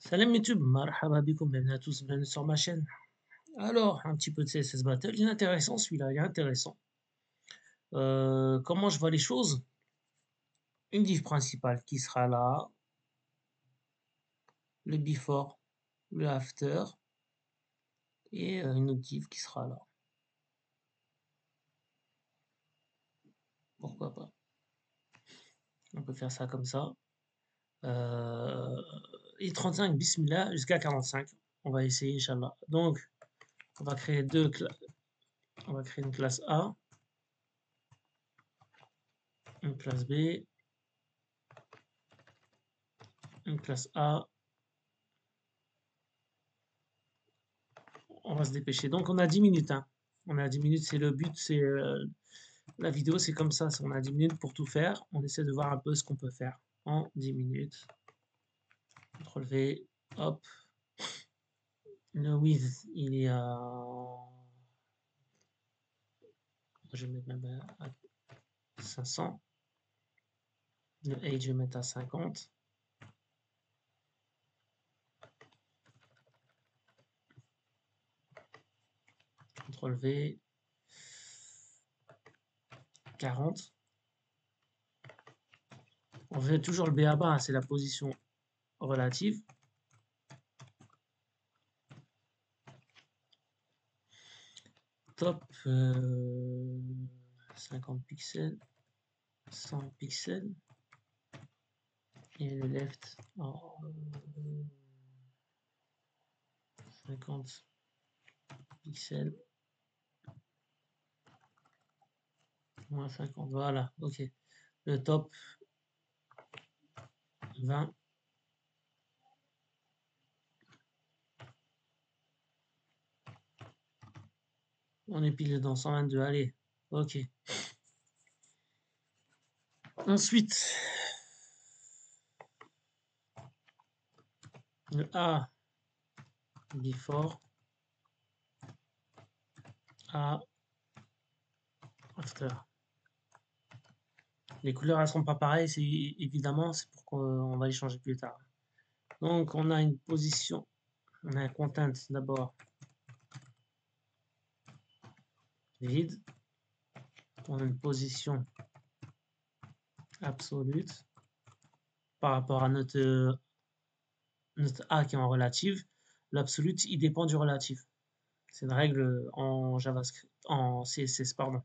Salam YouTube, marhaba bikoum, bienvenue à tous, bienvenue sur ma chaîne. Alors, un petit peu de CSS Battle, il est intéressant celui-là, il est intéressant. Comment je vois les choses? Une div principale qui sera là, le before, le after, et une autre div qui sera là. Pourquoi pas? On peut faire ça comme ça. Et 35, bismillah, jusqu'à 45. On va essayer, Inch'Allah. Donc, on va créer on va créer une classe A, une classe B, une classe A. On va se dépêcher. Donc, on a 10 minutes. Hein. On a 10 minutes, c'est le but. C'est la vidéo, c'est comme ça. On a 10 minutes pour tout faire. On essaie de voir un peu ce qu'on peut faire en 10 minutes. CTRL V, hop. Le width, il est à. Je vais mettre même à 500. Le age, je vais mettre à 50. CTRL V, 40. On fait toujours le B à bas, hein, c'est la position relative. Top 50 pixels, 100 pixels. Et le left, 50 pixels. Moins 50, voilà, ok. Le top, 20. On est pile dans 122, allez, ok. Ensuite, le A, before, A, after. Les couleurs, elles seront pas pareilles, c'est évidemment, c'est pour qu'on va les changer plus tard. Donc, on a une position, on a un content d'abord vide. On a une position absolute par rapport à notre A qui est en relative. L'absolute, il dépend du relatif. C'est une règle en JavaScript, en CSS, pardon.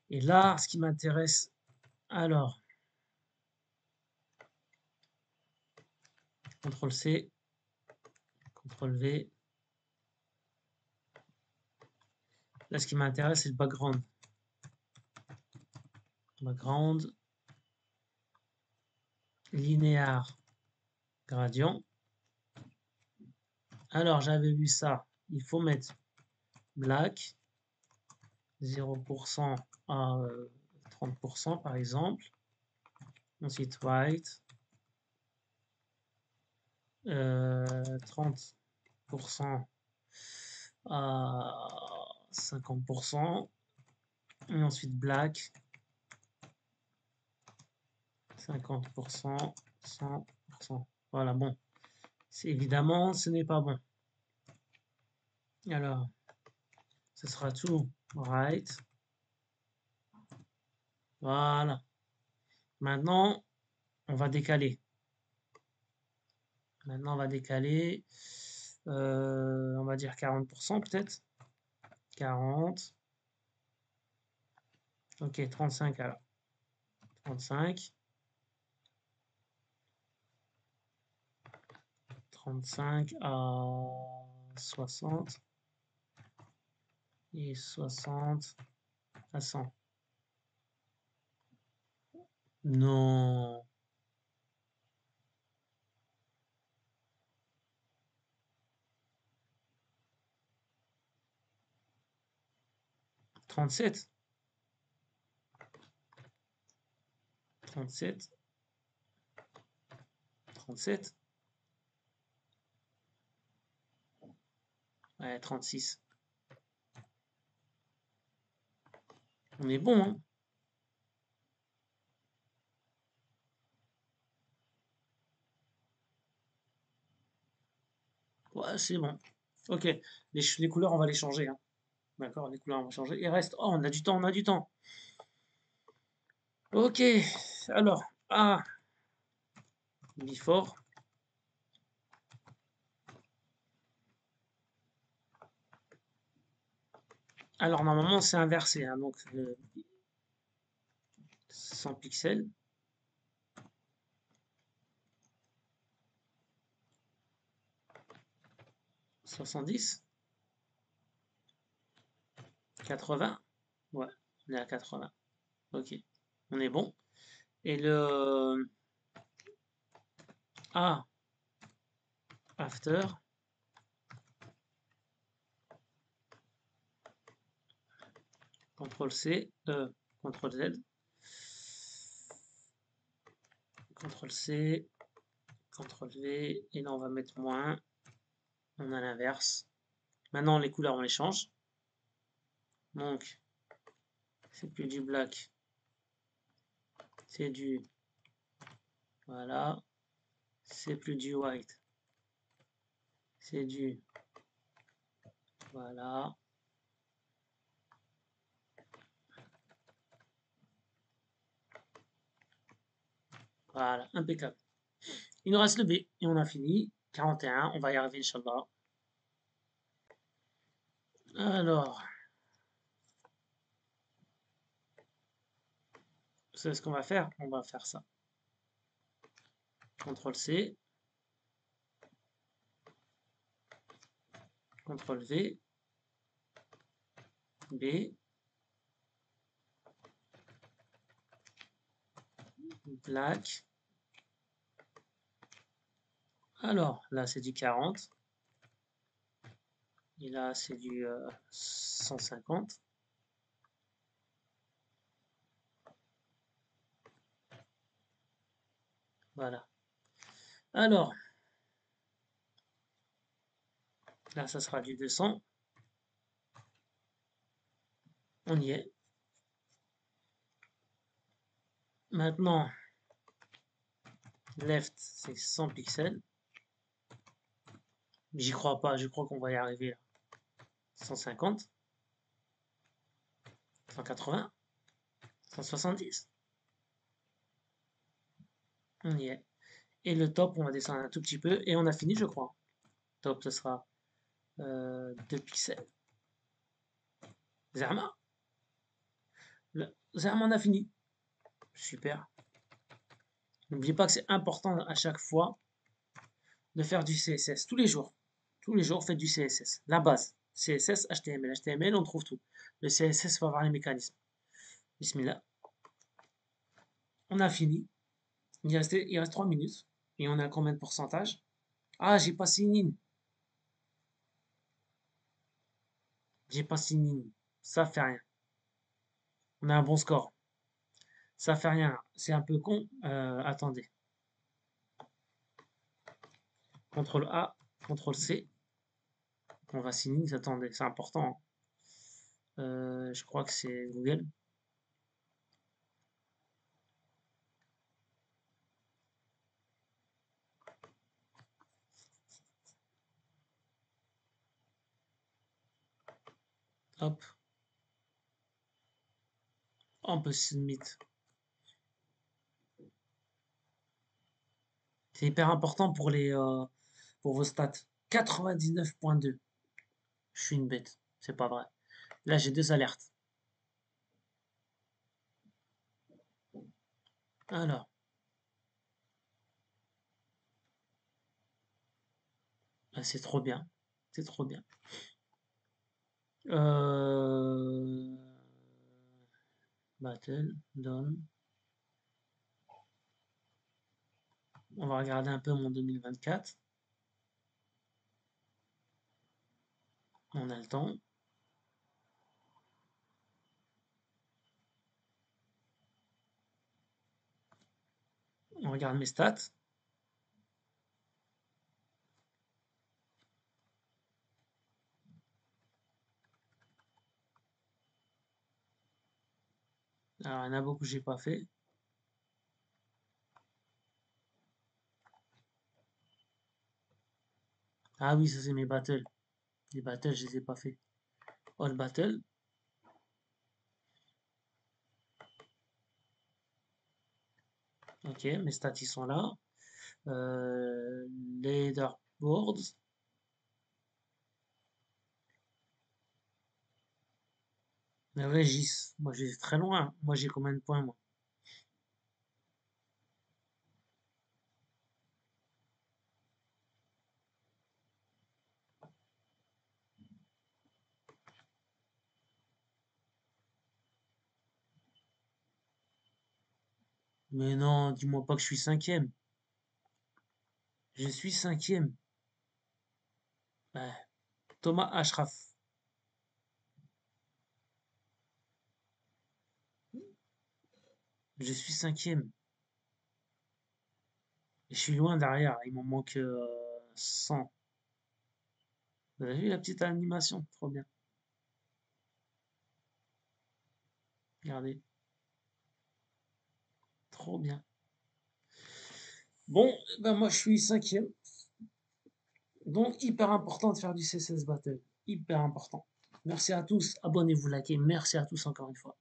Et là, ce qui m'intéresse, alors, CTRL-C, CTRL-V. Là, ce qui m'intéresse, c'est le background. Background, linéaire, gradient. Alors, j'avais vu ça. Il faut mettre black, 0% à 30% par exemple. Ensuite, white, 30% à 50%. Et ensuite, black, 50%, 100%. Voilà, bon. Évidemment, ce n'est pas bon. Alors, ce sera tout right. Voilà. Maintenant, on va décaler. Maintenant, on va décaler. On va dire 40% peut-être. 40. Ok, 35 alors. 35. 35 à 60. Et 60 à 100. Non. 37. 37. 37. Ouais, 36. On est bon, hein? Ouais, c'est bon. Ok, les couleurs, on va les changer, hein. D'accord, les couleurs, on va changer. Il reste... Oh, on a du temps, on a du temps. Ok, alors, before. Alors, normalement, c'est inversé, hein, donc 100 pixels. 70. 80. Ouais, on est à 80. Ok, on est bon. Et le A after, CTRL C, CTRL Z, CTRL C, CTRL V, et là on va mettre moins. On a l'inverse. Maintenant les couleurs on les change. Donc c'est plus du black, c'est du, voilà, c'est plus du white, c'est du, voilà, voilà, impeccable. Il nous reste le B et on a fini. 41, on va y arriver Inch'Allah. Alors, vous savez ce qu'on va faire? On va faire ça. CTRL C, CTRL V, B, black. Alors, là c'est du 40. Et là c'est du 150. Voilà. Alors, là ça sera du 200. On y est. Maintenant, left c'est 100 pixels. J'y crois pas, je crois qu'on va y arriver là. 150, 180, 170. On y est. Et le top, on va descendre un tout petit peu et on a fini, je crois. Top, ce sera 2 pixels. Zerma. Zerma, on a fini. Super. N'oubliez pas que c'est important à chaque fois de faire du CSS tous les jours. Tous les jours, faites du CSS. La base. CSS, HTML. HTML, on trouve tout. Le CSS va avoir les mécanismes. Bismillah. On a fini. Il reste 3 minutes. Et on a combien de pourcentage? Ah, j'ai pas signé. J'ai pas signé. Ça fait rien. On a un bon score. Ça fait rien. C'est un peu con. Attendez. CTRL A, CTRL C. On va signer. Attendez, c'est important, hein. Je crois que c'est Google. Hop. On peut submit. C'est hyper important pour pour vos stats. 99.2. Je suis une bête. C'est pas vrai. Là, j'ai 2 alertes. Alors. C'est trop bien. C'est trop bien. Battle, Done. On va regarder un peu mon 2024. On a le temps. On regarde mes stats. Alors, il y en a beaucoup que j'ai pas fait. Ah oui, ça c'est mes battles. Les battles, je les ai pas fait. All battle. Ok, mes stats ils sont là. Leaderboards. Régis. Moi j'ai très loin. Moi j'ai combien de points moi? Mais non, dis-moi pas que je suis cinquième. Je suis cinquième. Ouais. Thomas Ashraf. Je suis cinquième. Je suis loin derrière. Il m'en manque 100. Vous avez vu la petite animation? Trop bien. Regardez. Trop bien. Bon, ben moi je suis cinquième. Donc hyper important de faire du CSS Battle. Hyper important. Merci à tous. Abonnez-vous, likez. Merci à tous encore une fois.